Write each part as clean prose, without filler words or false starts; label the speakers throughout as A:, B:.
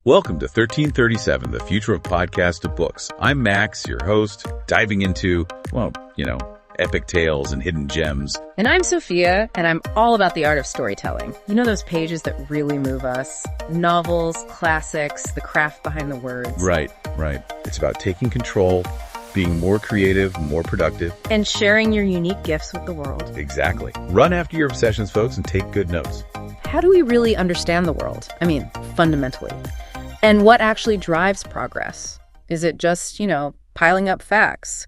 A: Welcome to 1337, the future of podcast to books. I'm Max, your host, diving into, epic tales and hidden gems.
B: And I'm Sophia, and I'm all about the art of storytelling. You know those pages that really move us? Novels, classics, the craft behind the words.
A: Right. It's about taking control, being more creative, more productive.
B: And sharing your unique gifts with the world.
A: Exactly. Run after your obsessions, folks, and take good notes.
B: How do we really understand the world? I mean, fundamentally. And what actually drives progress? Is it just, piling up facts?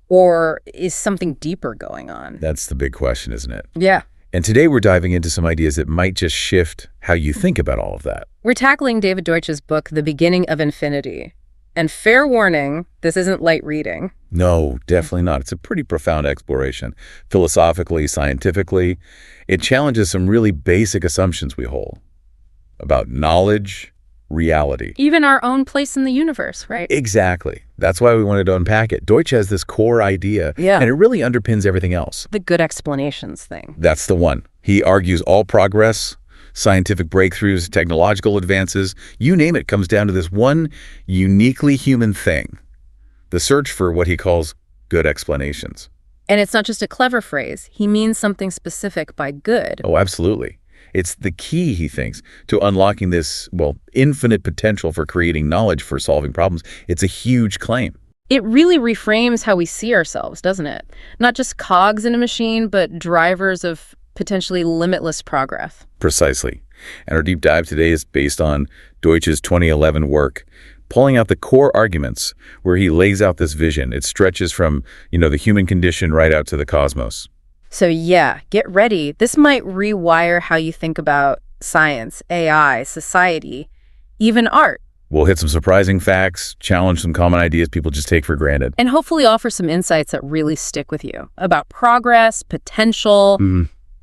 B: Or is something deeper going on?
A: That's the big question, isn't it?
B: Yeah.
A: And today we're diving into some ideas that might just shift how you think about all of that.
B: We're tackling David Deutsch's book, The Beginning of Infinity. And fair warning, this isn't light reading.
A: No, definitely not. It's a pretty profound exploration. Philosophically, scientifically, it challenges some really basic assumptions we hold about knowledge, reality.
B: Even our own place in the universe, right?
A: Exactly. That's why we wanted to unpack it. Deutsch has this core idea, and it really underpins everything else.
B: The good explanations thing.
A: That's the one. He argues all progress, scientific breakthroughs, technological advances, you name it, comes down to this one uniquely human thing, the search for what he calls good explanations.
B: And it's not just a clever phrase. He means something specific by good.
A: Oh, absolutely. It's the key, he thinks, to unlocking this, infinite potential for creating knowledge for solving problems. It's a huge claim.
B: It really reframes how we see ourselves, doesn't it? Not just cogs in a machine, but drivers of potentially limitless progress.
A: Precisely. And our deep dive today is based on Deutsch's 2011 work, pulling out the core arguments where he lays out this vision. It stretches from, the human condition right out to the cosmos.
B: So yeah, get ready. This might rewire how you think about science, AI, society, even art.
A: We'll hit some surprising facts, challenge some common ideas people just take for granted.
B: And hopefully offer some insights that really stick with you about progress, potential,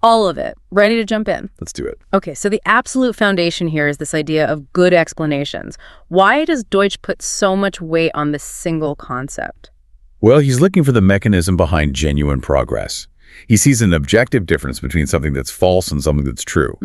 B: all of it. Ready to jump in?
A: Let's do it.
B: Okay, so the absolute foundation here is this idea of good explanations. Why does Deutsch put so much weight on this single concept?
A: Well, he's looking for the mechanism behind genuine progress. He sees an objective difference between something that's false and something that's true,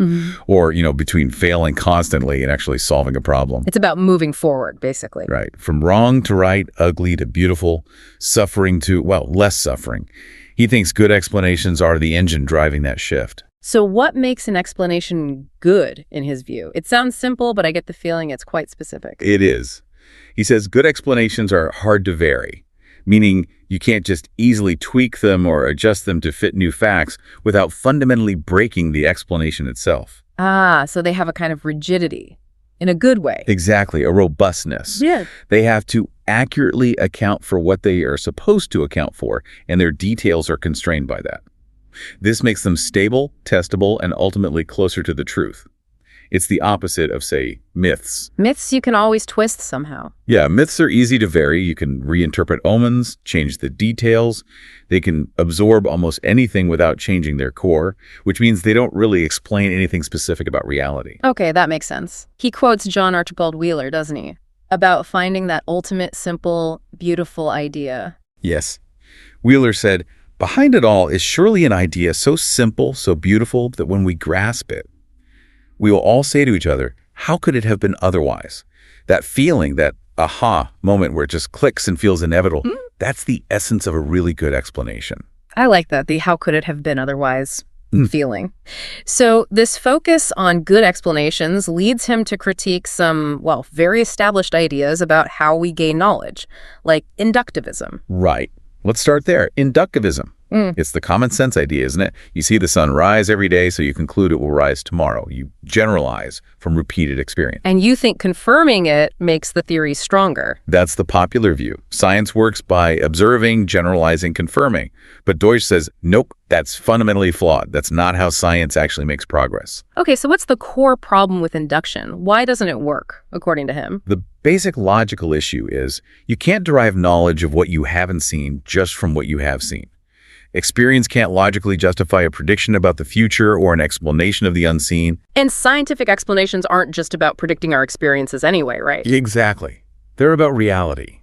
A: or, between failing constantly and actually solving a problem.
B: It's about moving forward, basically.
A: Right. From wrong to right, ugly to beautiful, suffering to, less suffering. He thinks good explanations are the engine driving that shift.
B: So what makes an explanation good in his view? It sounds simple, but I get the feeling it's quite specific.
A: It is. He says good explanations are hard to vary, meaning you can't just easily tweak them or adjust them to fit new facts without fundamentally breaking the explanation itself.
B: So they have a kind of rigidity in a good way.
A: Exactly, a robustness.
B: Yeah.
A: They have to accurately account for what they are supposed to account for, and their details are constrained by that. This makes them stable, testable, and ultimately closer to the truth. It's the opposite of, say, myths.
B: Myths you can always twist somehow.
A: Yeah, myths are easy to vary. You can reinterpret omens, change the details. They can absorb almost anything without changing their core, which means they don't really explain anything specific about reality.
B: Okay, that makes sense. He quotes John Archibald Wheeler, doesn't he? About finding that ultimate, simple, beautiful idea.
A: Yes. Wheeler said, "Behind it all is surely an idea so simple, so beautiful, that when we grasp it, we will all say to each other, how could it have been otherwise?" That feeling, that aha moment where it just clicks and feels inevitable, that's the essence of a really good explanation.
B: I like that, the how could it have been otherwise feeling. So this focus on good explanations leads him to critique some, very established ideas about how we gain knowledge, like inductivism.
A: Right. Let's start there. Inductivism. It's the common sense idea, isn't it? You see the sun rise every day, so you conclude it will rise tomorrow. You generalize from repeated experience.
B: And you think confirming it makes the theory stronger.
A: That's the popular view. Science works by observing, generalizing, confirming. But Deutsch says, nope, that's fundamentally flawed. That's not how science actually makes progress.
B: Okay, so what's the core problem with induction? Why doesn't it work, according to him?
A: The basic logical issue is you can't derive knowledge of what you haven't seen just from what you have seen. Experience can't logically justify a prediction about the future or an explanation of the unseen.
B: And scientific explanations aren't just about predicting our experiences anyway, right?
A: Exactly. They're about reality.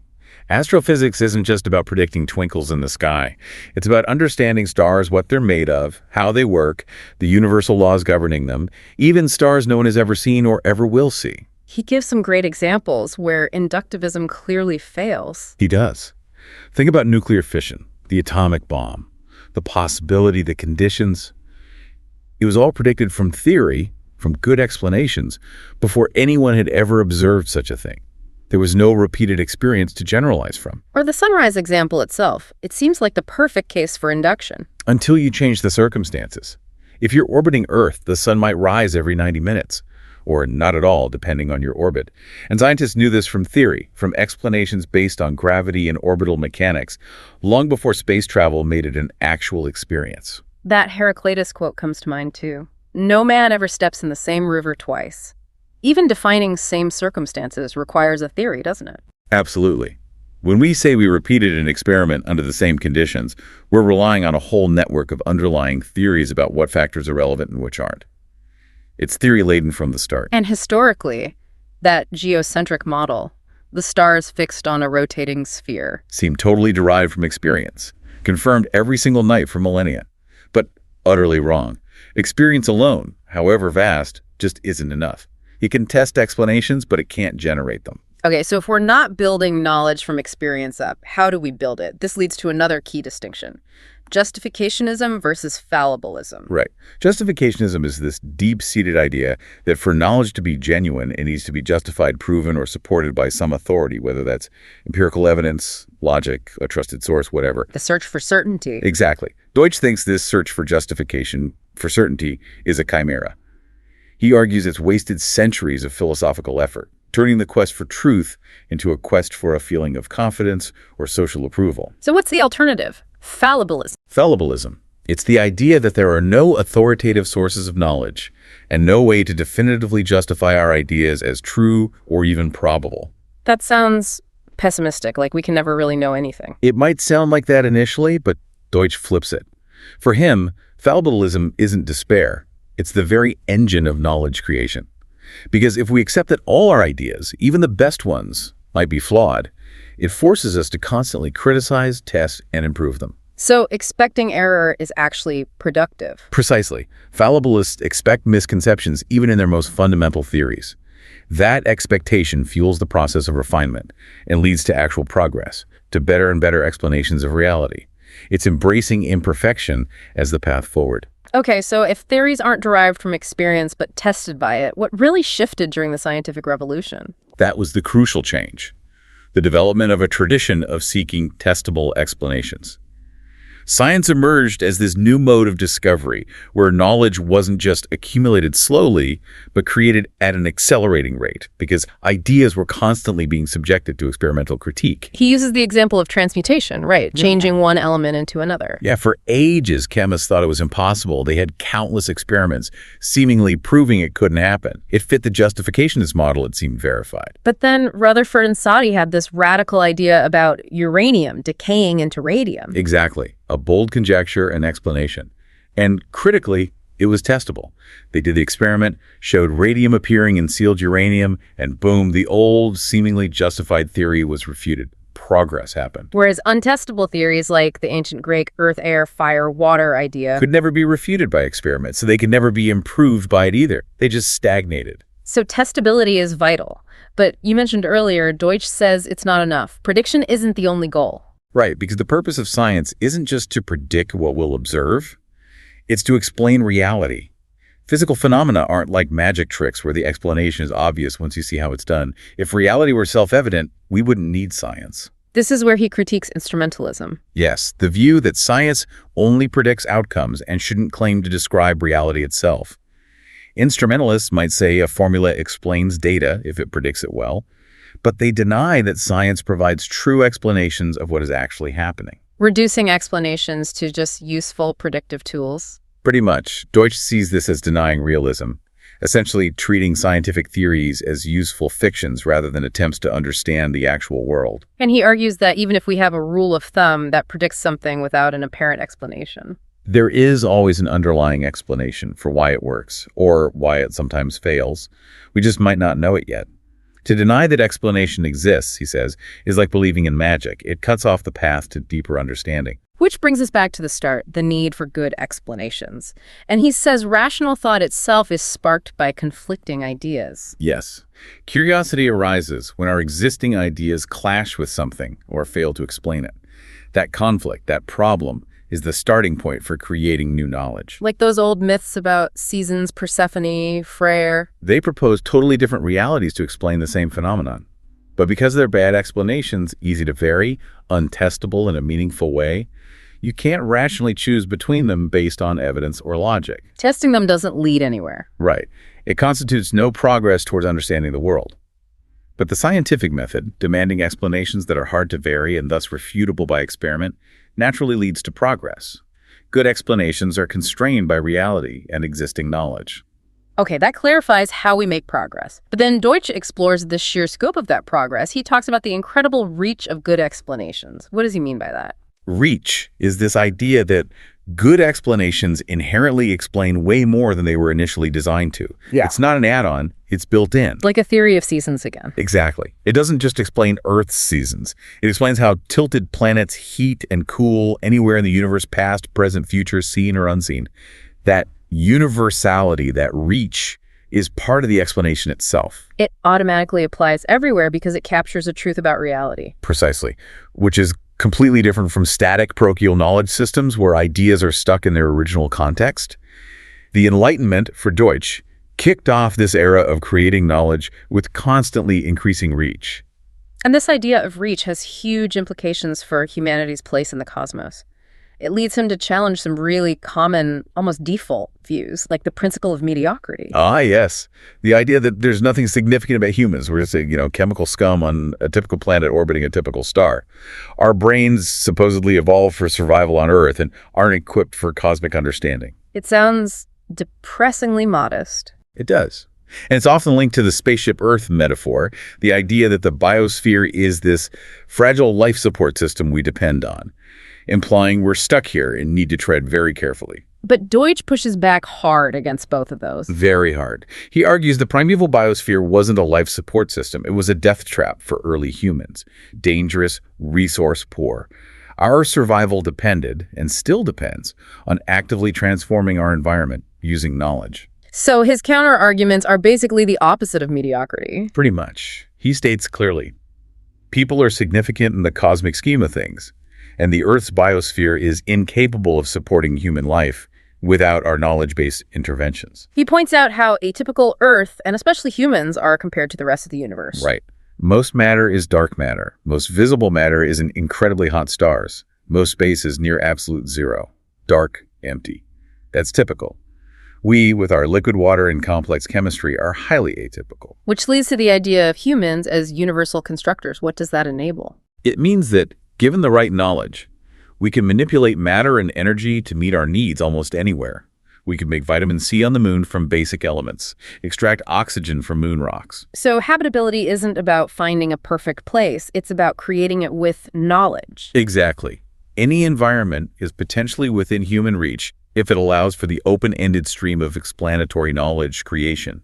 A: Astrophysics isn't just about predicting twinkles in the sky. It's about understanding stars, what they're made of, how they work, the universal laws governing them, even stars no one has ever seen or ever will see.
B: He gives some great examples where inductivism clearly fails.
A: He does. Think about nuclear fission, the atomic bomb, the possibility, the conditions. It was all predicted from theory, from good explanations, before anyone had ever observed such a thing. There was no repeated experience to generalize from.
B: Or the sunrise example itself. It seems like the perfect case for induction.
A: Until you change the circumstances. If you're orbiting Earth, the sun might rise every 90 minutes, or not at all, depending on your orbit. And scientists knew this from theory, from explanations based on gravity and orbital mechanics, long before space travel made it an actual experience.
B: That Heraclitus quote comes to mind, too. No man ever steps in the same river twice. Even defining same circumstances requires a theory, doesn't it?
A: Absolutely. When we say we repeated an experiment under the same conditions, we're relying on a whole network of underlying theories about what factors are relevant and which aren't. It's theory-laden from the start.
B: And historically, that geocentric model, the stars fixed on a rotating sphere,
A: seemed totally derived from experience, confirmed every single night for millennia. But utterly wrong. Experience alone, however vast, just isn't enough. It can test explanations, but it can't generate them.
B: Okay, so if we're not building knowledge from experience up, how do we build it? This leads to another key distinction. Justificationism versus fallibilism.
A: Right. Justificationism is this deep-seated idea that for knowledge to be genuine, it needs to be justified, proven, or supported by some authority, whether that's empirical evidence, logic, a trusted source, whatever.
B: The search for certainty.
A: Exactly. Deutsch thinks this search for justification, for certainty, is a chimera. He argues it's wasted centuries of philosophical effort, turning the quest for truth into a quest for a feeling of confidence or social approval.
B: So what's the alternative? Fallibilism.
A: Fallibilism. It's the idea that there are no authoritative sources of knowledge and no way to definitively justify our ideas as true or even probable.
B: That sounds pessimistic, like we can never really know anything.
A: It might sound like that initially, but Deutsch flips it. For him, fallibilism isn't despair. It's the very engine of knowledge creation. Because if we accept that all our ideas, even the best ones, might be flawed, it forces us to constantly criticize, test, and improve them.
B: So expecting error is actually productive.
A: Precisely. Fallibilists expect misconceptions even in their most fundamental theories. That expectation fuels the process of refinement and leads to actual progress, to better and better explanations of reality. It's embracing imperfection as the path forward.
B: Okay, so if theories aren't derived from experience but tested by it, what really shifted during the scientific revolution?
A: That was the crucial change. The development of a tradition of seeking testable explanations. Science emerged as this new mode of discovery where knowledge wasn't just accumulated slowly, but created at an accelerating rate because ideas were constantly being subjected to experimental critique.
B: He uses the example of transmutation, right? Changing one element into another.
A: Yeah, for ages, chemists thought it was impossible. They had countless experiments, seemingly proving it couldn't happen. It fit the justificationist model, it seemed verified.
B: But then Rutherford and Soddy had this radical idea about uranium decaying into radium.
A: Exactly. A bold conjecture and explanation. And critically, it was testable. They did the experiment, showed radium appearing in sealed uranium, and boom, the old, seemingly justified theory was refuted. Progress happened.
B: Whereas untestable theories like the ancient Greek earth, air, fire, water idea
A: could never be refuted by experiment, so they could never be improved by it either. They just stagnated.
B: So testability is vital. But you mentioned earlier, Deutsch says it's not enough. Prediction isn't the only goal.
A: Right, because the purpose of science isn't just to predict what we'll observe, it's to explain reality. Physical phenomena aren't like magic tricks where the explanation is obvious once you see how it's done. If reality were self-evident, we wouldn't need science.
B: This is where he critiques instrumentalism.
A: Yes, the view that science only predicts outcomes and shouldn't claim to describe reality itself. Instrumentalists might say a formula explains data if it predicts it well, but they deny that science provides true explanations of what is actually happening.
B: Reducing explanations to just useful predictive tools.
A: Pretty much. Deutsch sees this as denying realism, essentially treating scientific theories as useful fictions rather than attempts to understand the actual world.
B: And he argues that even if we have a rule of thumb that predicts something without an apparent explanation,
A: there is always an underlying explanation for why it works, or why it sometimes fails. We just might not know it yet. To deny that explanation exists, he says, is like believing in magic. It cuts off the path to deeper understanding.
B: Which brings us back to the start, the need for good explanations. And he says rational thought itself is sparked by conflicting ideas.
A: Yes. Curiosity arises when our existing ideas clash with something or fail to explain it. That conflict, that problem, is the starting point for creating new knowledge.
B: Like those old myths about seasons, Persephone, Freyr.
A: They propose totally different realities to explain the same phenomenon. But because they're bad explanations, easy to vary, untestable in a meaningful way, you can't rationally choose between them based on evidence or logic.
B: Testing them doesn't lead anywhere.
A: Right. It constitutes no progress towards understanding the world. But the scientific method, demanding explanations that are hard to vary and thus refutable by experiment, naturally leads to progress. Good explanations are constrained by reality and existing knowledge.
B: Okay, that clarifies how we make progress. But then Deutsch explores the sheer scope of that progress. He talks about the incredible reach of good explanations. What does he mean by that?
A: Reach is this idea that good explanations inherently explain way more than they were initially designed to.
B: Yeah.
A: It's not an add-on, it's built in.
B: Like a theory of seasons again.
A: Exactly. It doesn't just explain Earth's seasons. It explains how tilted planets heat and cool anywhere in the universe, past, present, future, seen or unseen. That universality, that reach, is part of the explanation itself.
B: It automatically applies everywhere because it captures a truth about reality.
A: Precisely. Which is completely different from static parochial knowledge systems where ideas are stuck in their original context. The Enlightenment, for Deutsch, kicked off this era of creating knowledge with constantly increasing reach.
B: And this idea of reach has huge implications for humanity's place in the cosmos. It leads him to challenge some really common, almost default views, like the principle of mediocrity.
A: Ah, yes. The idea that there's nothing significant about humans. We're just chemical scum on a typical planet orbiting a typical star. Our brains supposedly evolved for survival on Earth and aren't equipped for cosmic understanding.
B: It sounds depressingly modest.
A: It does. And it's often linked to the spaceship Earth metaphor, the idea that the biosphere is this fragile life support system we depend on, implying we're stuck here and need to tread very carefully.
B: But Deutsch pushes back hard against both of those.
A: Very hard. He argues the primeval biosphere wasn't a life support system. It was a death trap for early humans. Dangerous, resource poor. Our survival depended, and still depends, on actively transforming our environment using knowledge.
B: So his counter-arguments are basically the opposite of mediocrity.
A: Pretty much. He states clearly, people are significant in the cosmic scheme of things, and the Earth's biosphere is incapable of supporting human life without our knowledge-based interventions.
B: He points out how atypical Earth, and especially humans, are compared to the rest of the universe.
A: Right. Most matter is dark matter. Most visible matter is in incredibly hot stars. Most space is near absolute zero. Dark, empty. That's typical. We, with our liquid water and complex chemistry, are highly atypical.
B: Which leads to the idea of humans as universal constructors. What does that enable?
A: It means that, given the right knowledge, we can manipulate matter and energy to meet our needs almost anywhere. We can make vitamin C on the moon from basic elements, extract oxygen from moon rocks.
B: So habitability isn't about finding a perfect place. It's about creating it with knowledge.
A: Exactly. Any environment is potentially within human reach if it allows for the open-ended stream of explanatory knowledge creation.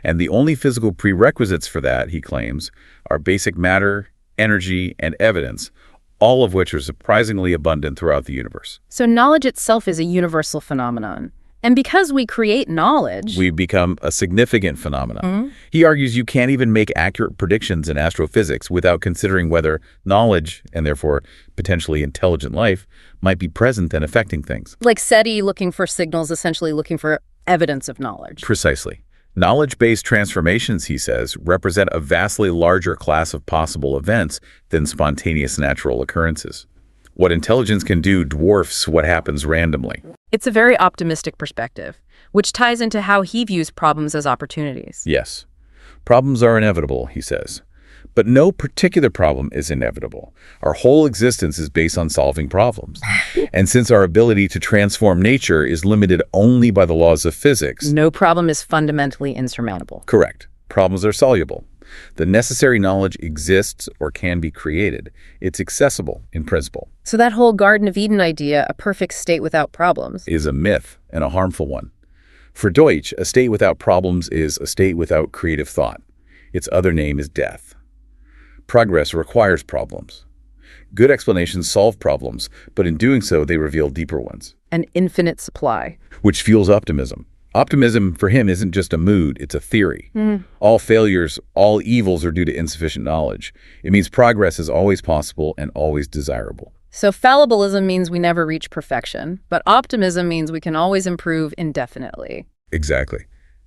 A: And the only physical prerequisites for that, he claims, are basic matter, energy, and evidence, all of which are surprisingly abundant throughout the universe.
B: So knowledge itself is a universal phenomenon. And because we create knowledge,
A: we become a significant phenomenon. He argues you can't even make accurate predictions in astrophysics without considering whether knowledge, and therefore potentially intelligent life, might be present and affecting things.
B: Like SETI looking for signals, essentially looking for evidence of knowledge.
A: Precisely. Knowledge-based transformations, he says, represent a vastly larger class of possible events than spontaneous natural occurrences. What intelligence can do dwarfs what happens randomly.
B: It's a very optimistic perspective, which ties into how he views problems as opportunities.
A: Yes. Problems are inevitable, he says. But no particular problem is inevitable. Our whole existence is based on solving problems. And since our ability to transform nature is limited only by the laws of physics,
B: no problem is fundamentally insurmountable.
A: Correct. Problems are soluble. The necessary knowledge exists or can be created. It's accessible in principle.
B: So that whole Garden of Eden idea, a perfect state without problems,
A: is a myth and a harmful one. For Deutsch, a state without problems is a state without creative thought. Its other name is death. Progress requires problems. Good explanations solve problems, but in doing so, they reveal deeper ones.
B: An infinite supply.
A: Which fuels optimism. Optimism, for him, isn't just a mood, it's a theory. All failures, all evils are due to insufficient knowledge. It means progress is always possible and always desirable.
B: So fallibilism means we never reach perfection, but optimism means we can always improve indefinitely.
A: Exactly.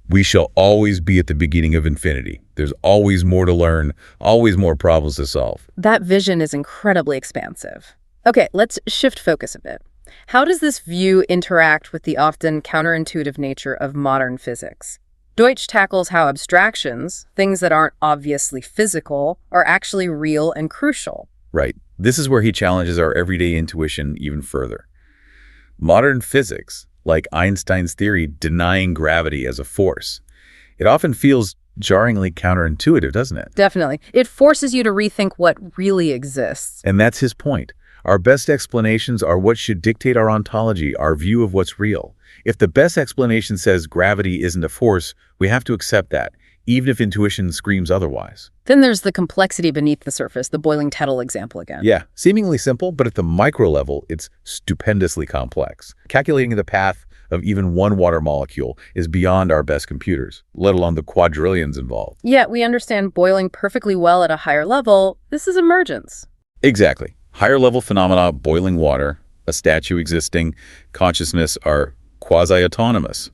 A: We shall always be at the beginning of infinity. There's always more to learn, always more problems to solve.
B: That vision is incredibly expansive. Okay, let's shift focus a bit. How does this view interact with the often counterintuitive nature of modern physics? Deutsch tackles how abstractions, things that aren't obviously physical, are actually real and crucial.
A: Right. This is where he challenges our everyday intuition even further. Modern physics, like Einstein's theory denying gravity as a force, it often feels jarringly counterintuitive, doesn't it?
B: Definitely. It forces you to rethink what really exists.
A: And that's his point. Our best explanations are what should dictate our ontology, our view of what's real. If the best explanation says gravity isn't a force, we have to accept that, even if intuition screams otherwise.
B: Then there's the complexity beneath the surface, the boiling kettle example again.
A: Yeah, seemingly simple, but at the micro level, it's stupendously complex. Calculating the path of even one water molecule is beyond our best computers, let alone the quadrillions involved.
B: Yet we understand boiling perfectly well at a higher level. This is emergence.
A: Exactly. Higher level phenomena, boiling water, a statue existing, consciousness are quasi-autonomous.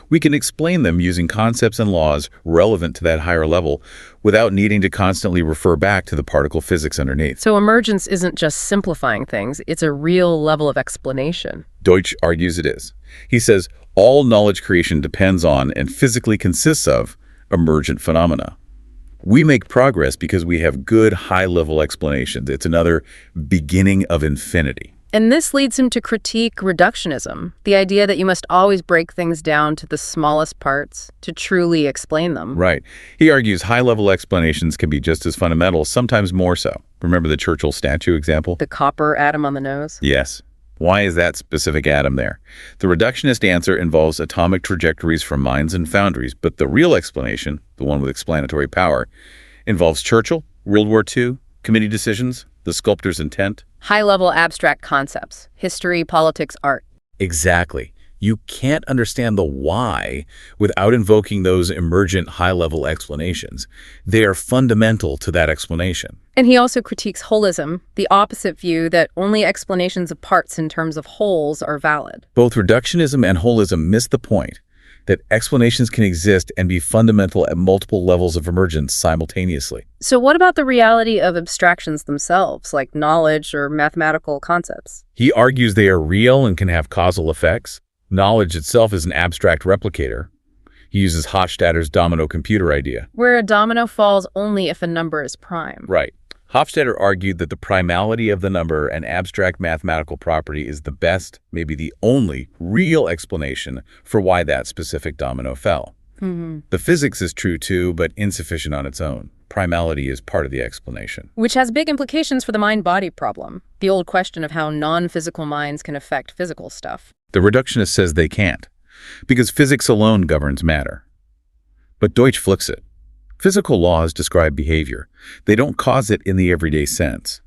A: We can explain them using concepts and laws relevant to that higher level without needing to constantly refer back to the particle physics underneath.
B: So emergence isn't just simplifying things, it's a real level of explanation.
A: Deutsch argues it is. He says all knowledge creation depends on and physically consists of emergent phenomena. We make progress because we have good high-level explanations. It's another beginning of infinity.
B: And this leads him to critique reductionism, the idea that you must always break things down to the smallest parts to truly explain them.
A: Right. He argues high-level explanations can be just as fundamental, sometimes more so. Remember the Churchill statue example?
B: The copper atom on the nose?
A: Yes. Why is that specific atom there? The reductionist answer involves atomic trajectories from mines and foundries, but the real explanation, the one with explanatory power, involves Churchill, World War II, committee decisions, the sculptor's intent.
B: High-level abstract concepts, history, politics, art.
A: Exactly. You can't understand the why without invoking those emergent high-level explanations. They are fundamental to that explanation.
B: And he also critiques holism, the opposite view that only explanations of parts in terms of wholes are valid.
A: Both reductionism and holism miss the point that explanations can exist and be fundamental at multiple levels of emergence simultaneously.
B: So what about the reality of abstractions themselves, like knowledge or mathematical concepts?
A: He argues they are real and can have causal effects. Knowledge itself is an abstract replicator. He uses Hofstadter's domino computer idea.
B: Where a domino falls only if a number is prime.
A: Right. Hofstadter argued that the primality of the number, an abstract mathematical property, is the best, maybe the only, real explanation for why that specific domino fell. The physics is true too, but insufficient on its own. Primality is part of the explanation.
B: Which has big implications for the mind-body problem, the old question of how non-physical minds can affect physical stuff.
A: The reductionist says they can't, because physics alone governs matter. But Deutsch flips it. Physical laws describe behavior. They don't cause it in the everyday sense.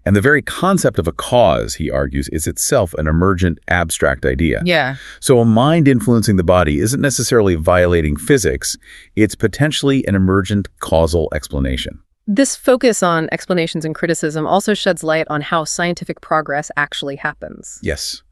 A: And the very concept of a cause, he argues, is itself an emergent, abstract idea.
B: Yeah.
A: So a mind influencing the body isn't necessarily violating physics. It's potentially an emergent causal explanation.
B: This focus on explanations and criticism also sheds light on how scientific progress actually happens.
A: Yes.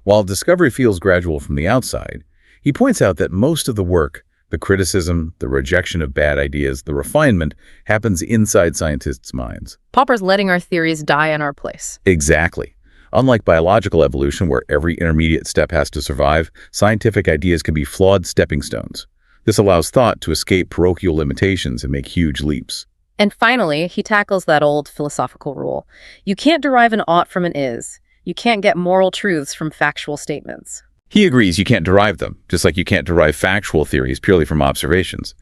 A: While discovery feels gradual from the outside, he points out that most of the work, the criticism, the rejection of bad ideas, the refinement, happens inside scientists' minds.
B: Popper's letting our theories die in our place.
A: Exactly. Unlike biological evolution, where every intermediate step has to survive, scientific ideas can be flawed stepping stones. This allows thought to escape parochial limitations and make huge leaps.
B: And finally, he tackles that old philosophical rule. You can't derive an ought from an is. You can't get moral truths from factual statements.
A: He agrees you can't derive them, just like you can't derive factual theories purely from observations.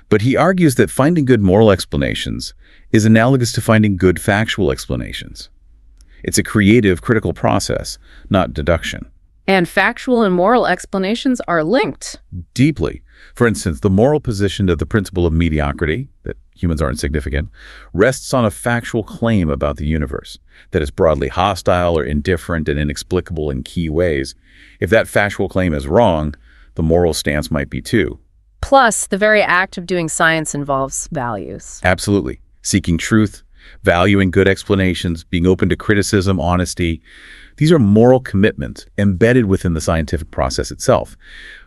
A: But he argues that finding good moral explanations is analogous to finding good factual explanations. It's a creative, critical process, not deduction.
B: And factual and moral explanations are linked.
A: Deeply. For instance, the moral position of the principle of mediocrity, that humans are insignificant, rests on a factual claim about the universe, that it's broadly hostile or indifferent and inexplicable in key ways. If that factual claim is wrong, the moral stance might be too.
B: Plus, the very act of doing science involves values.
A: Absolutely. Seeking truth, valuing good explanations, being open to criticism, honesty. These are moral commitments embedded within the scientific process itself.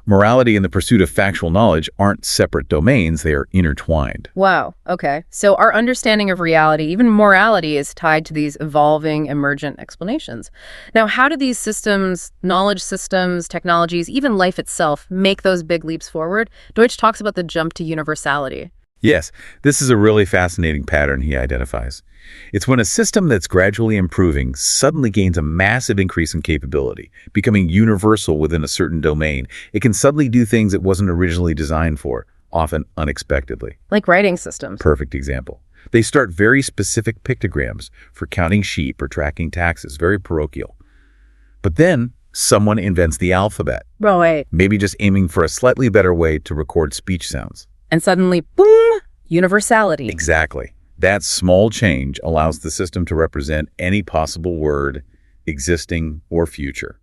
A: Morality and the pursuit of factual knowledge aren't separate domains, they are intertwined.
B: Wow, okay. So our understanding of reality, even morality, is tied to these evolving, emergent explanations. Now, how do these systems, knowledge systems, technologies, even life itself, make those big leaps forward? Deutsch talks about the jump to universality.
A: Yes, this is a really fascinating pattern he identifies. It's when a system that's gradually improving suddenly gains a massive increase in capability, becoming universal within a certain domain. It can suddenly do things it wasn't originally designed for, often unexpectedly.
B: Like writing systems.
A: Perfect example. They start very specific pictograms for counting sheep or tracking taxes, very parochial. But then someone invents the alphabet.
B: Right.
A: Maybe just aiming for a slightly better way to record speech sounds.
B: And suddenly, boom, universality.
A: Exactly. That small change allows the system to represent any possible word, existing or future.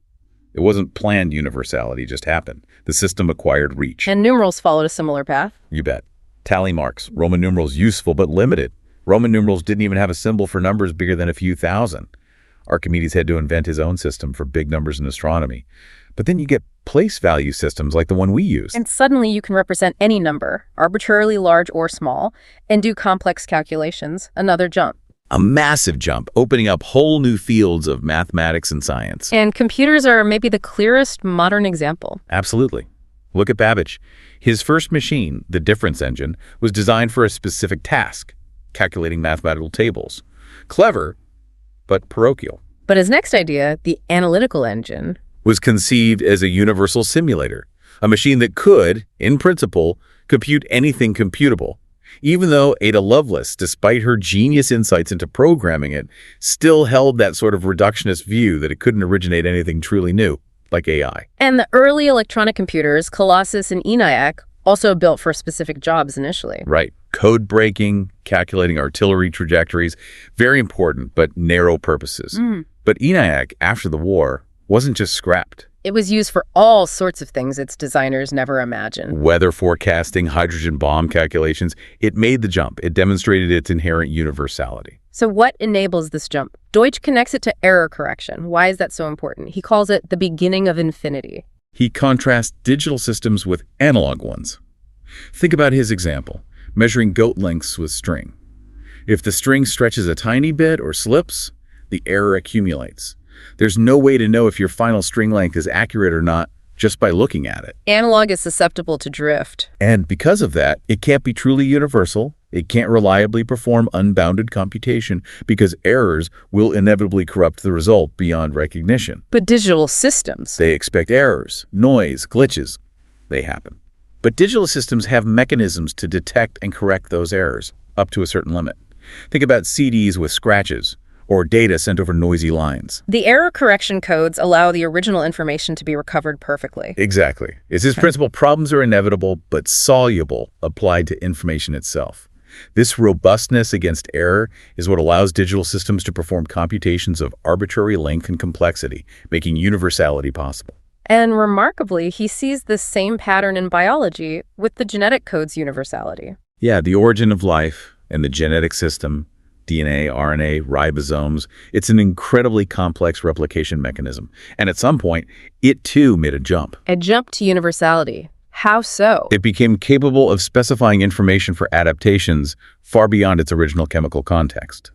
A: It wasn't planned universality, just happened. The system acquired reach.
B: And numerals followed a similar path.
A: You bet. Tally marks, Roman numerals useful but limited. Roman numerals didn't even have a symbol for numbers bigger than a few thousand. Archimedes had to invent his own system for big numbers in astronomy. But then you get place value systems like the one we use.
B: And suddenly you can represent any number, arbitrarily large or small, and do complex calculations. Another jump.
A: A massive jump, opening up whole new fields of mathematics and science.
B: And computers are maybe the clearest modern example.
A: Absolutely. Look at Babbage. His first machine, the difference engine, was designed for a specific task, calculating mathematical tables. Clever, but parochial.
B: But his next idea, the analytical engine,
A: was conceived as a universal simulator, a machine that could, in principle, compute anything computable. Even though Ada Lovelace, despite her genius insights into programming it, still held that sort of reductionist view that it couldn't originate anything truly new, like AI.
B: And the early electronic computers, Colossus and ENIAC, also built for specific jobs initially.
A: Right. Code breaking, calculating artillery trajectories, very important, but narrow purposes. But ENIAC, after the war, wasn't just scrapped.
B: It was used for all sorts of things its designers never imagined.
A: Weather forecasting, hydrogen bomb calculations. It made the jump. It demonstrated its inherent universality.
B: So what enables this jump? Deutsch connects it to error correction. Why is that so important? He calls it the beginning of infinity.
A: He contrasts digital systems with analog ones. Think about his example, measuring goat lengths with string. If the string stretches a tiny bit or slips, the error accumulates. There's no way to know if your final string length is accurate or not just by looking at it.
B: Analog is susceptible to drift.
A: And because of that, it can't be truly universal. It can't reliably perform unbounded computation because errors will inevitably corrupt the result beyond recognition.
B: But digital systems,
A: They expect errors, noise, glitches. They happen. But digital systems have mechanisms to detect and correct those errors up to a certain limit. Think about CDs with scratches or data sent over noisy lines.
B: the error correction codes allow the original information to be recovered perfectly.
A: Exactly. It's his principle, problems are inevitable but soluble applied to information itself. This robustness against error is what allows digital systems to perform computations of arbitrary length and complexity, making universality possible.
B: And remarkably, he sees this same pattern in biology with the genetic code's universality.
A: Yeah, the origin of life and the genetic system, DNA, RNA, ribosomes, it's an incredibly complex replication mechanism. And at some point, it too made a jump.
B: A jump to universality. How so?
A: It became capable of specifying information for adaptations far beyond its original chemical context.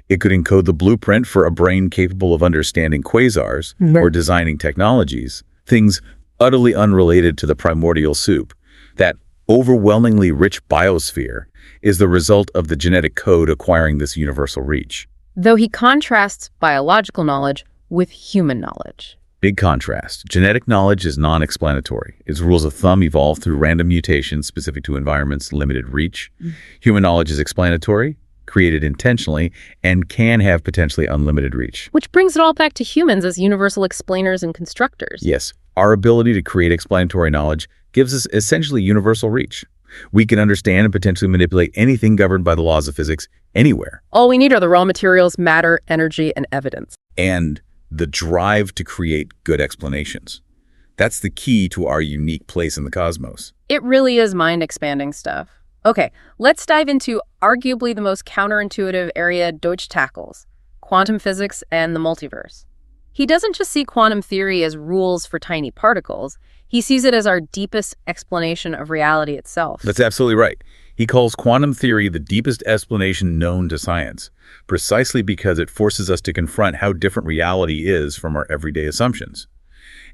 A: It could encode the blueprint for a brain capable of understanding quasars or designing technologies, things utterly unrelated to the primordial soup. That overwhelmingly rich biosphere is the result of the genetic code acquiring this universal reach.
B: Though he contrasts biological knowledge with human knowledge.
A: Big contrast. Genetic knowledge is non-explanatory. Its rules of thumb evolve through random mutations specific to environments' limited reach. Human knowledge is explanatory, created intentionally, and can have potentially unlimited reach.
B: Which brings it all back to humans as universal explainers and constructors.
A: Yes, our ability to create explanatory knowledge gives us essentially universal reach. We can understand and potentially manipulate anything governed by the laws of physics anywhere.
B: All we need are the raw materials, matter, energy, and evidence.
A: And the drive to create good explanations. That's the key to our unique place in the cosmos.
B: It really is mind-expanding stuff. Okay, let's dive into arguably the most counterintuitive area Deutsch tackles, quantum physics and the multiverse. He doesn't just see quantum theory as rules for tiny particles. He sees it as our deepest explanation of reality itself.
A: That's absolutely right. He calls quantum theory the deepest explanation known to science, precisely because it forces us to confront how different reality is from our everyday assumptions.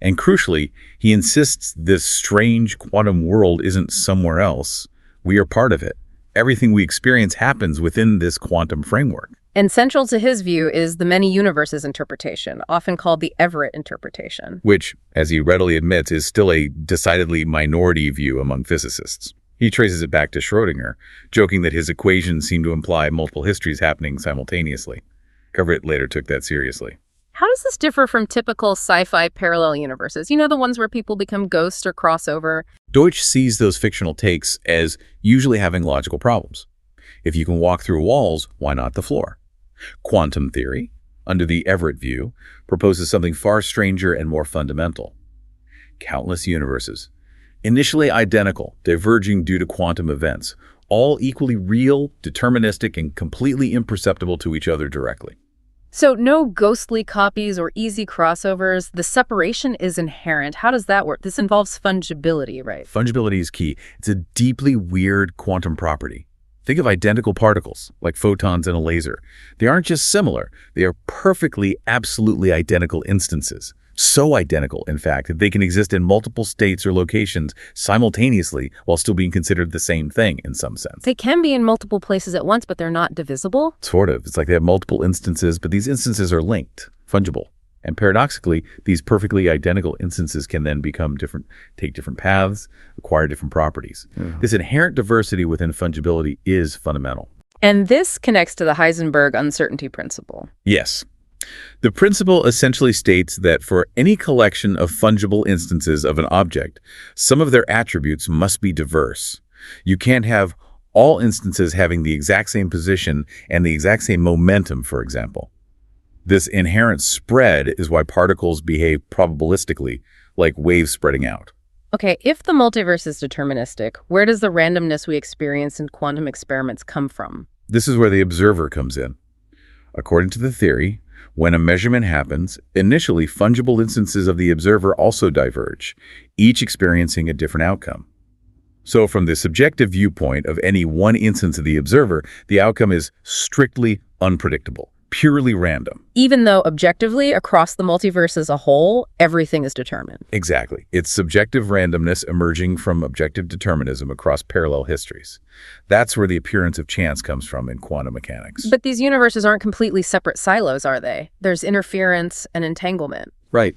A: And crucially, he insists this strange quantum world isn't somewhere else. We are part of it. Everything we experience happens within this quantum framework.
B: And central to his view is the many universes interpretation, often called the Everett interpretation.
A: Which, as he readily admits, is still a decidedly minority view among physicists. He traces it back to Schrödinger, joking that his equations seem to imply multiple histories happening simultaneously. Everett later took that seriously.
B: How does this differ from typical sci-fi parallel universes? You know, the ones where people become ghosts or crossover?
A: Deutsch sees those fictional takes as usually having logical problems. If you can walk through walls, why not the floor? Quantum theory, under the Everett view, proposes something far stranger and more fundamental. Countless universes, initially identical, diverging due to quantum events, all equally real, deterministic, and completely imperceptible to each other directly.
B: So no ghostly copies or easy crossovers. The separation is inherent. How does that work? This involves fungibility, right?
A: Fungibility is key. It's a deeply weird quantum property. Think of identical particles, like photons in a laser. They aren't just similar. They are perfectly, absolutely identical instances. So identical, in fact, that they can exist in multiple states or locations simultaneously while still being considered the same thing in some sense.
B: They can be in multiple places at once, but they're not divisible?
A: Sort of. It's like they have multiple instances, but these instances are linked, fungible. And paradoxically, these perfectly identical instances can then become different, take different paths, acquire different properties. This inherent diversity within fungibility is fundamental.
B: And this connects to the Heisenberg uncertainty principle.
A: Yes. The principle essentially states that for any collection of fungible instances of an object, some of their attributes must be diverse. You can't have all instances having the exact same position and the exact same momentum, for example. This inherent spread is why particles behave probabilistically, like waves spreading out.
B: Okay, if the multiverse is deterministic, where does the randomness we experience in quantum experiments come from?
A: This is where the observer comes in. According to the theory, when a measurement happens, initially fungible instances of the observer also diverge, each experiencing a different outcome. So from the subjective viewpoint of any one instance of the observer, the outcome is strictly unpredictable, purely random.
B: Even though objectively, across the multiverse as a whole, everything is determined.
A: Exactly. It's subjective randomness emerging from objective determinism across parallel histories. That's where the appearance of chance comes from in quantum mechanics.
B: But these universes aren't completely separate silos, are they? There's interference and entanglement.
A: Right.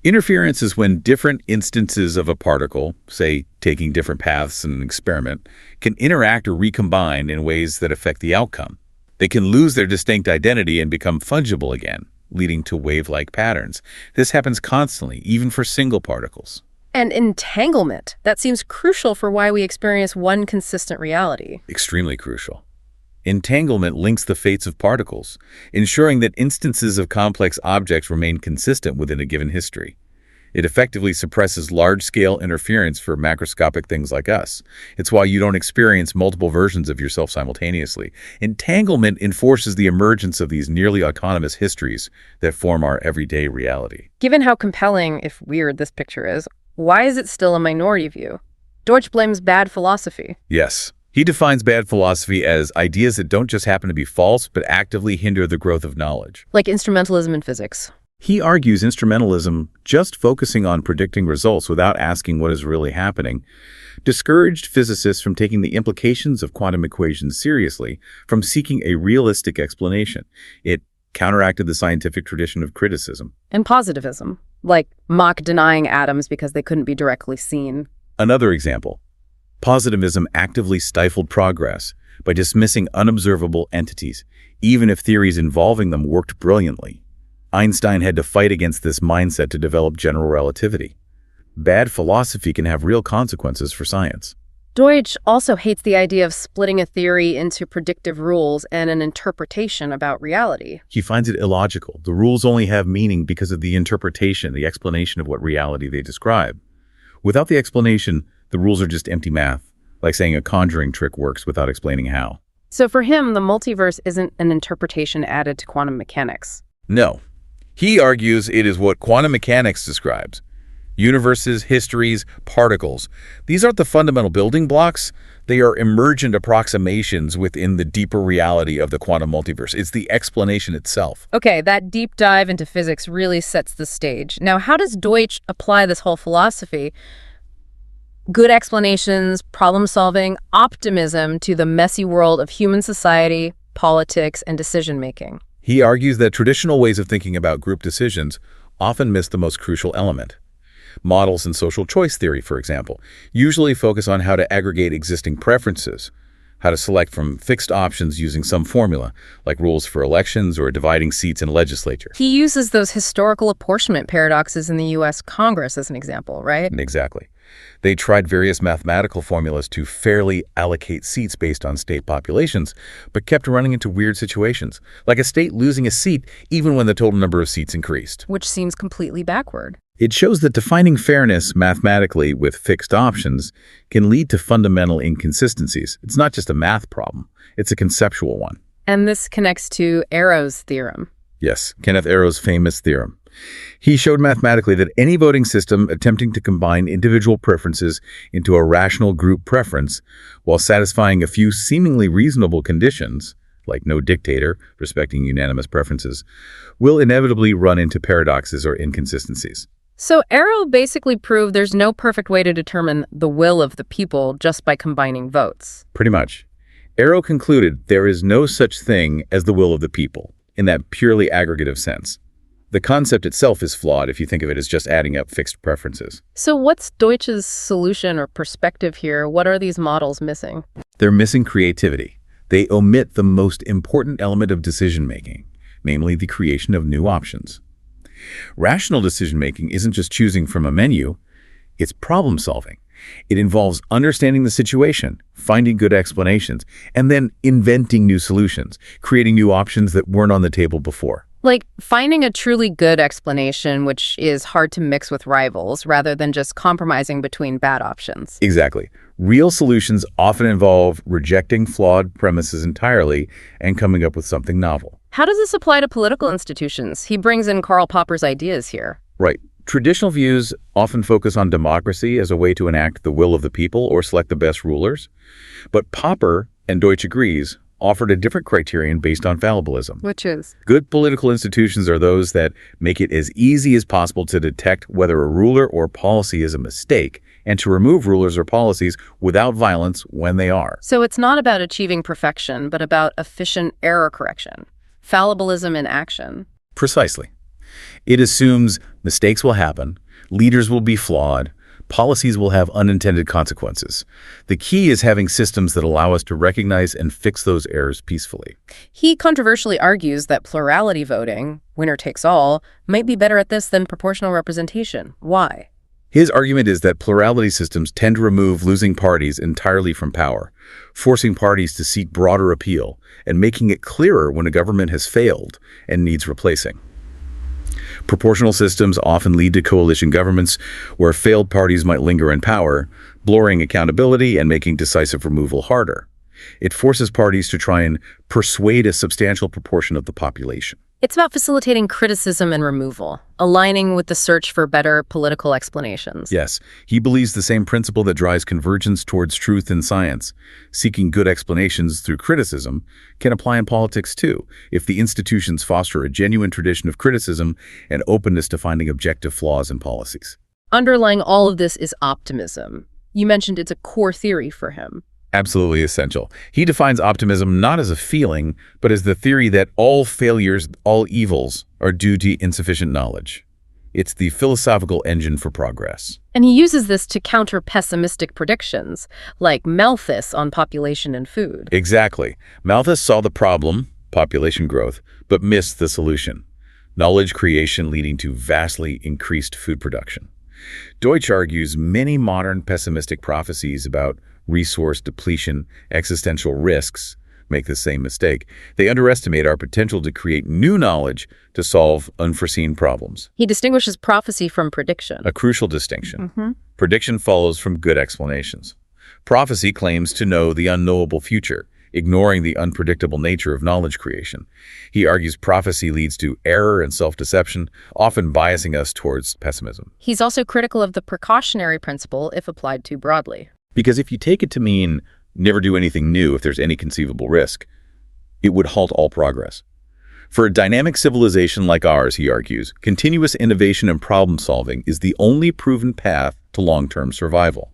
A: Interference is when different instances of a particle, say taking different paths in an experiment, can interact or recombine in ways that affect the outcome. They can lose their distinct identity and become fungible again, leading to wave-like patterns. This happens constantly, even for single particles.
B: And entanglement. That seems crucial for why we experience one consistent reality.
A: Extremely crucial. Entanglement links the fates of particles, ensuring that instances of complex objects remain consistent within a given history. It effectively suppresses large-scale interference for macroscopic things like us. It's why you don't experience multiple versions of yourself simultaneously. Entanglement enforces the emergence of these nearly autonomous histories that form our everyday reality.
B: Given how compelling, if weird, this picture is, why is it still a minority view? Deutsch blames bad philosophy.
A: Yes. He defines bad philosophy as ideas that don't just happen to be false, but actively hinder the growth of knowledge.
B: Like instrumentalism in physics.
A: He argues instrumentalism, just focusing on predicting results without asking what is really happening, discouraged physicists from taking the implications of quantum equations seriously, from seeking a realistic explanation. It counteracted the scientific tradition of criticism.
B: And positivism, like mock denying atoms because they couldn't be directly seen.
A: Another example, positivism actively stifled progress by dismissing unobservable entities, even if theories involving them worked brilliantly. Einstein had to fight against this mindset to develop general relativity. bad philosophy can have real consequences for science.
B: Deutsch also hates the idea of splitting a theory into predictive rules and an interpretation about reality.
A: He finds it illogical. The rules only have meaning because of the interpretation, the explanation of what reality they describe. Without the explanation, the rules are just empty math, like saying a conjuring trick works without explaining how.
B: So for him, the multiverse isn't an interpretation added to quantum mechanics.
A: No. He argues it is what quantum mechanics describes. Universes, histories, particles. These aren't the fundamental building blocks. They are emergent approximations within the deeper reality of the quantum multiverse. It's the explanation itself.
B: Okay, that deep dive into physics really sets the stage. Now, how does Deutsch apply this whole philosophy? Good explanations, problem solving, optimism to the messy world of human society, politics, and decision making.
A: He argues that traditional ways of thinking about group decisions often miss the most crucial element. Models in social choice theory, for example, usually focus on how to aggregate existing preferences, how to select from fixed options using some formula, like rules for elections or dividing seats in legislature.
B: He uses those historical apportionment paradoxes in the U.S. Congress as an example, right?
A: Exactly. They tried various mathematical formulas to fairly allocate seats based on state populations, but kept running into weird situations, like a state losing a seat even when the total number of seats increased.
B: Which seems completely backward.
A: It shows that defining fairness mathematically with fixed options can lead to fundamental inconsistencies. It's not just a math problem, it's a conceptual one.
B: And this connects to Arrow's theorem.
A: Yes, Kenneth Arrow's famous theorem. He showed mathematically that any voting system attempting to combine individual preferences into a rational group preference while satisfying a few seemingly reasonable conditions, like no dictator respecting unanimous preferences, will inevitably run into paradoxes or inconsistencies.
B: So Arrow basically proved there's no perfect way to determine the will of the people just by combining votes.
A: Pretty much. Arrow concluded there is no such thing as the will of the people, in that purely aggregative sense. The concept itself is flawed if you think of it as just adding up fixed preferences.
B: So what's Deutsch's solution or perspective here? What are these models missing?
A: They're missing creativity. They omit the most important element of decision-making, namely the creation of new options. Rational decision-making isn't just choosing from a menu, it's problem-solving. It involves understanding the situation, finding good explanations, and then inventing new solutions, creating new options that weren't on the table before.
B: Like finding a truly good explanation, which is hard to mix with rivals, rather than just compromising between bad options.
A: Exactly. Real solutions often involve rejecting flawed premises entirely and coming up with something novel.
B: How does this apply to political institutions? He brings in Karl Popper's ideas here.
A: Right. Traditional views often focus on democracy as a way to enact the will of the people or select the best rulers. But Popper, and Deutsch agrees, offered a different criterion based on fallibilism.
B: Which is?
A: Good political institutions are those that make it as easy as possible to detect whether a ruler or policy is a mistake and to remove rulers or policies without violence when they are.
B: So it's not about achieving perfection, but about efficient error correction. Fallibilism in action.
A: Precisely. It assumes mistakes will happen, leaders will be flawed, policies will have unintended consequences. The key is having systems that allow us to recognize and fix those errors peacefully.
B: He controversially argues that plurality voting, winner takes all, might be better at this than proportional representation. Why?
A: His argument is that plurality systems tend to remove losing parties entirely from power, forcing parties to seek broader appeal and making it clearer when a government has failed and needs replacing. Proportional systems often lead to coalition governments where failed parties might linger in power, blurring accountability and making decisive removal harder. It forces parties to try and persuade a substantial proportion of the population.
B: It's about facilitating criticism and removal, aligning with the search for better political explanations.
A: Yes, he believes the same principle that drives convergence towards truth in science. Seeking good explanations through criticism can apply in politics too, if the institutions foster a genuine tradition of criticism and openness to finding objective flaws in policies.
B: Underlying all of this is optimism. You mentioned it's a core theory for him.
A: Absolutely essential. He defines optimism not as a feeling, but as the theory that all failures, all evils, are due to insufficient knowledge. It's the philosophical engine for progress.
B: And he uses this to counter pessimistic predictions, like Malthus on population and food.
A: Exactly. Malthus saw the problem, population growth, but missed the solution, knowledge creation leading to vastly increased food production. Deutsch argues many modern pessimistic prophecies about resource depletion, existential risks, make the same mistake. They underestimate our potential to create new knowledge to solve unforeseen problems.
B: He distinguishes prophecy from prediction.
A: A crucial distinction. Prediction follows from good explanations. Prophecy claims to know the unknowable future, ignoring the unpredictable nature of knowledge creation. He argues prophecy leads to error and self-deception, often biasing us towards pessimism.
B: He's also critical of the precautionary principle if applied too broadly.
A: Because if you take it to mean never do anything new if there's any conceivable risk, it would halt all progress. For a dynamic civilization like ours, he argues, continuous innovation and problem-solving is the only proven path to long-term survival.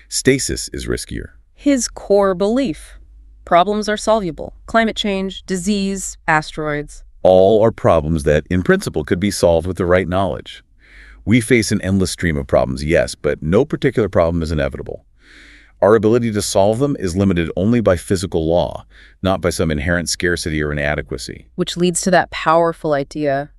A: Stasis is riskier.
B: His core belief: problems are solvable. Climate change, disease, asteroids.
A: All are problems that, in principle, could be solved with the right knowledge. We face an endless stream of problems, yes, but no particular problem is inevitable. Our ability to solve them is limited only by physical law, not by some inherent scarcity or inadequacy.
B: Which leads to that powerful idea,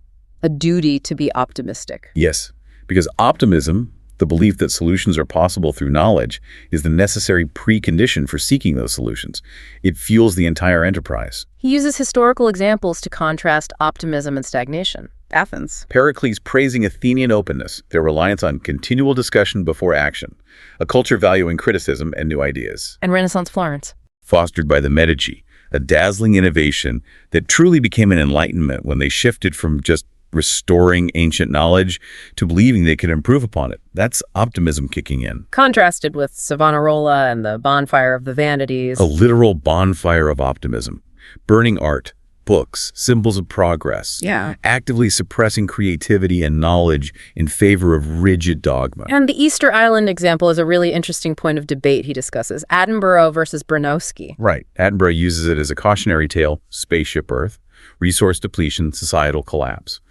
B: a duty to be optimistic.
A: Yes, because optimism, the belief that solutions are possible through knowledge, is the necessary precondition for seeking those solutions. It fuels the entire enterprise.
B: He uses historical examples to contrast optimism and stagnation. Athens.
A: Pericles praising Athenian openness, their reliance on continual discussion before action, a culture valuing criticism and new ideas.
B: And Renaissance Florence.
A: Fostered by the Medici, a dazzling innovation that truly became an enlightenment when they shifted from just restoring ancient knowledge to believing they could improve upon it. That's optimism kicking in.
B: Contrasted with Savonarola and the bonfire of the vanities.
A: A literal bonfire of optimism. Burning art, books, symbols of progress.
B: Yeah.
A: Actively suppressing creativity and knowledge in favor of rigid dogma.
B: And the Easter Island example is a really interesting point of debate he discusses. Attenborough versus Bronowski.
A: Right. Attenborough uses it as a cautionary tale: spaceship Earth, resource depletion, societal collapse.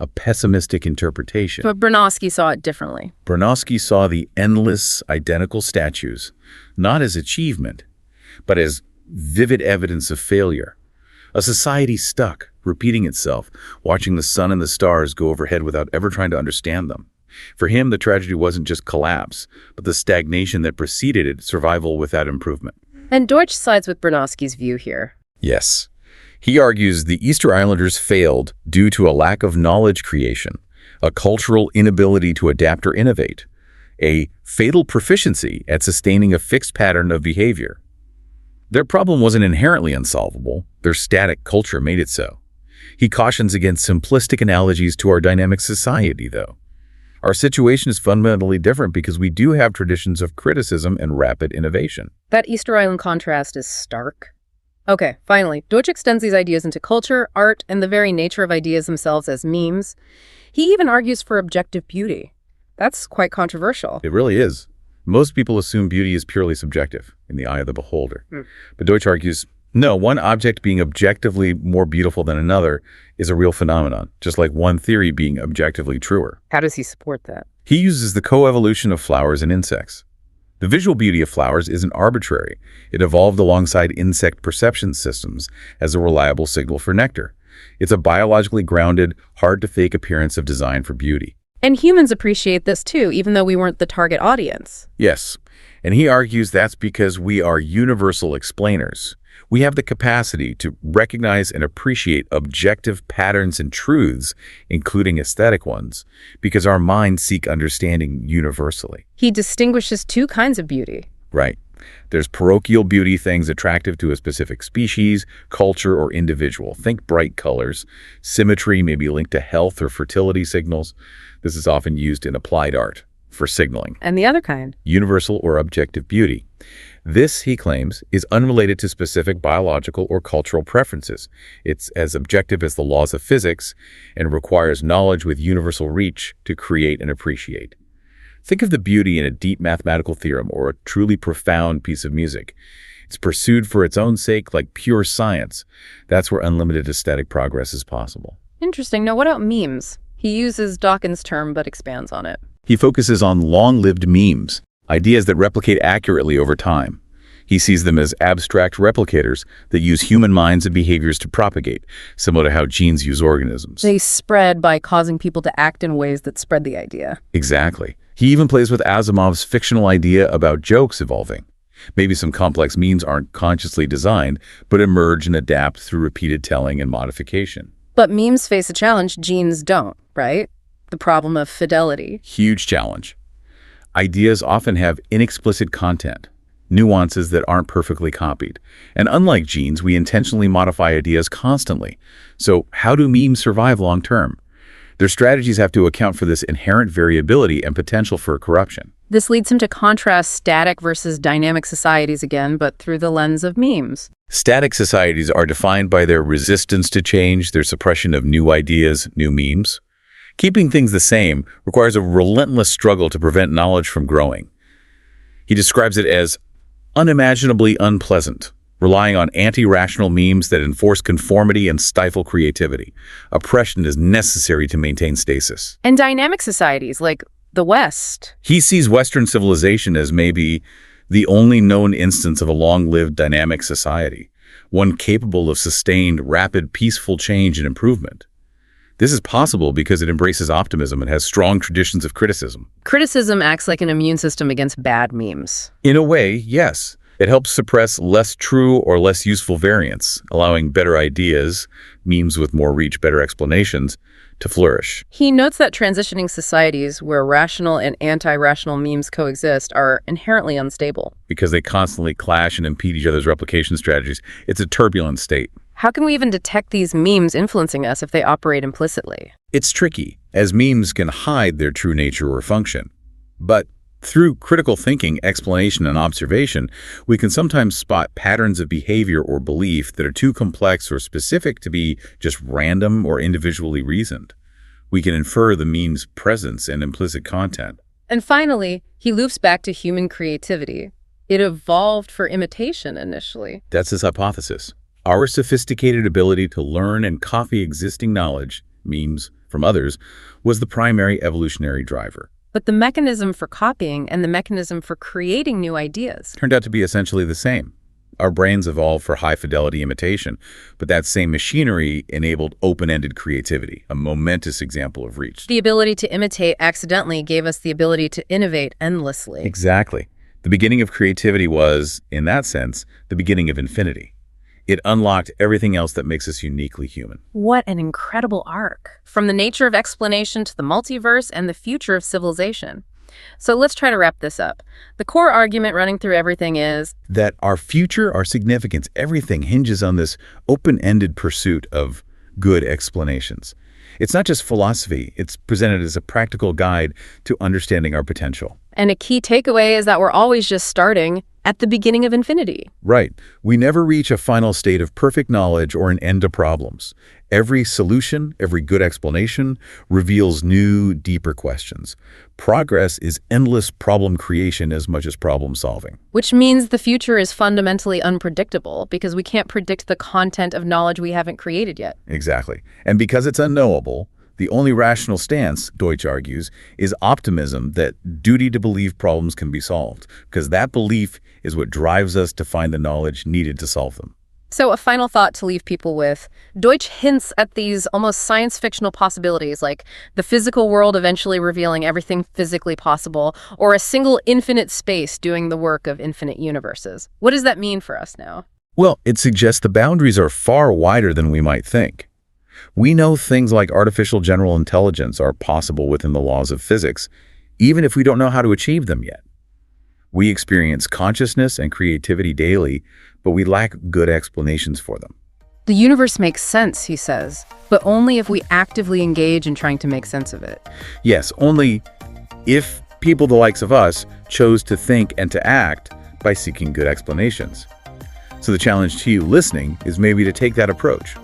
A: A pessimistic interpretation.
B: But Bronowski saw it differently.
A: Bronowski saw the endless, identical statues not as achievement, but as vivid evidence of failure. A society stuck, repeating itself, watching the sun and the stars go overhead without ever trying to understand them. For him, the tragedy wasn't just collapse, but the stagnation that preceded it, survival without improvement.
B: And Deutsch sides with Bronowski's view here.
A: Yes. He argues the Easter Islanders failed due to a lack of knowledge creation, a cultural inability to adapt or innovate, a fatal proficiency at sustaining a fixed pattern of behavior. Their problem wasn't inherently unsolvable. Their static culture made it so. He cautions against simplistic analogies to our dynamic society, though. Our situation is fundamentally different because we do have traditions of criticism and rapid innovation.
B: That Easter Island contrast is stark. Okay, finally, Deutsch extends these ideas into culture, art, and the very nature of ideas themselves as memes. He even argues for objective beauty. That's quite controversial.
A: It really is. Most people assume beauty is purely subjective, in the eye of the beholder. But Deutsch argues, no, one object being objectively more beautiful than another is a real phenomenon, just like one theory being objectively truer.
B: How does he support that?
A: He uses the coevolution of flowers and insects. The visual beauty of flowers isn't arbitrary. It evolved alongside insect perception systems as a reliable signal for nectar. It's a biologically grounded, hard-to-fake appearance of design for beauty.
B: And humans appreciate this too, even though we weren't the target audience.
A: Yes, and he argues that's because we are universal explainers. We have the capacity to recognize and appreciate objective patterns and truths, including aesthetic ones, because our minds seek understanding universally.
B: He distinguishes two kinds of beauty.
A: Right. There's parochial beauty, things attractive to a specific species, culture, or individual. Think bright colors. Symmetry may be linked to health or fertility signals. This is often used in applied art for signaling.
B: And the other kind?
A: Universal or objective beauty. This, he claims, is unrelated to specific biological or cultural preferences. It's as objective as the laws of physics and requires knowledge with universal reach to create and appreciate. Think of the beauty in a deep mathematical theorem or a truly profound piece of music. It's pursued for its own sake like pure science. That's where unlimited aesthetic progress is possible.
B: Interesting. Now, what about memes? He uses Dawkins' term but expands on it.
A: He focuses on long-lived memes, ideas that replicate accurately over time. He sees them as abstract replicators that use human minds and behaviors to propagate, similar to how genes use organisms.
B: They spread by causing people to act in ways that spread the idea.
A: Exactly. He even plays with Asimov's fictional idea about jokes evolving. Maybe some complex memes aren't consciously designed, but emerge and adapt through repeated telling and modification.
B: But memes face a challenge genes don't, right? The problem of fidelity.
A: Huge challenge. Ideas often have inexplicit content, nuances that aren't perfectly copied. And unlike genes, we intentionally modify ideas constantly. So how do memes survive long term? Their strategies have to account for this inherent variability and potential for corruption.
B: This leads him to contrast static versus dynamic societies again, but through the lens of memes.
A: Static societies are defined by their resistance to change, their suppression of new ideas, new memes. Keeping things the same requires a relentless struggle to prevent knowledge from growing. He describes it as unimaginably unpleasant, relying on anti-rational memes that enforce conformity and stifle creativity. Oppression is necessary to maintain stasis.
B: And dynamic societies, like the West.
A: He sees Western civilization as maybe the only known instance of a long-lived dynamic society, one capable of sustained, rapid, peaceful change and improvement. This is possible because it embraces optimism and has strong traditions of criticism.
B: Criticism acts like an immune system against bad memes.
A: In a way, yes. It helps suppress less true or less useful variants, allowing better ideas, memes with more reach, better explanations, to flourish.
B: He notes that transitioning societies where rational and anti-rational memes coexist are inherently unstable.
A: Because they constantly clash and impede each other's replication strategies, it's a turbulent state.
B: How can we even detect these memes influencing us if they operate implicitly?
A: It's tricky, as memes can hide their true nature or function. But through critical thinking, explanation, and observation, we can sometimes spot patterns of behavior or belief that are too complex or specific to be just random or individually reasoned. We can infer the meme's presence and implicit content.
B: And finally, he loops back to human creativity. It evolved for imitation initially.
A: That's his hypothesis. Our sophisticated ability to learn and copy existing knowledge, memes, from others, was the primary evolutionary driver.
B: But the mechanism for copying and the mechanism for creating new ideas
A: turned out to be essentially the same. Our brains evolved for high-fidelity imitation, but that same machinery enabled open-ended creativity, a momentous example of reach.
B: The ability to imitate accidentally gave us the ability to innovate endlessly.
A: Exactly. The beginning of creativity was, in that sense, the beginning of infinity. It unlocked everything else that makes us uniquely human.
B: What an incredible arc. From the nature of explanation to the multiverse and the future of civilization. So let's try to wrap this up. The core argument running through everything is
A: that our future, our significance, everything hinges on this open-ended pursuit of good explanations. It's not just philosophy, it's presented as a practical guide to understanding our potential.
B: And a key takeaway is that we're always just starting at the beginning of infinity.
A: Right. We never reach a final state of perfect knowledge or an end to problems. Every solution, every good explanation reveals new, deeper questions. Progress is endless problem creation as much as problem solving.
B: Which means the future is fundamentally unpredictable because we can't predict the content of knowledge we haven't created yet.
A: Exactly. And because it's unknowable, the only rational stance, Deutsch argues, is optimism that duty to believe problems can be solved, because that belief is what drives us to find the knowledge needed to solve them.
B: So a final thought to leave people with. Deutsch hints at these almost science-fictional possibilities, like the physical world eventually revealing everything physically possible, or a single infinite space doing the work of infinite universes. What does that mean for us now?
A: Well, it suggests the boundaries are far wider than we might think. We know things like artificial general intelligence are possible within the laws of physics, even if we don't know how to achieve them yet. We experience consciousness and creativity daily, but we lack good explanations for them.
B: The universe makes sense, he says, but only if we actively engage in trying to make sense of it.
A: Yes, only if people the likes of us chose to think and to act by seeking good explanations. So the challenge to you listening is maybe to take that approach.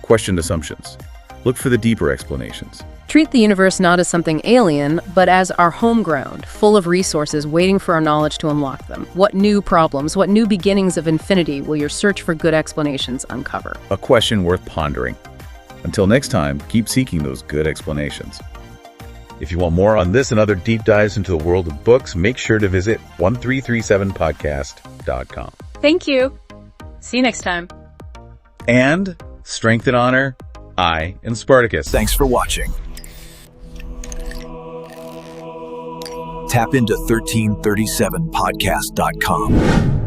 A: Question assumptions. Look for the deeper explanations.
B: Treat the universe not as something alien, but as our home ground, full of resources waiting for our knowledge to unlock them. What new problems, what new beginnings of infinity will your search for good explanations uncover?
A: A question worth pondering. Until next time, keep seeking those good explanations. If you want more on this and other deep dives into the world of books, make sure to visit 1337podcast.com.
B: Thank you. See you next time.
A: And strength and honor, I am Spartacus.
C: Thanks for watching. Tap into 1337podcast.com.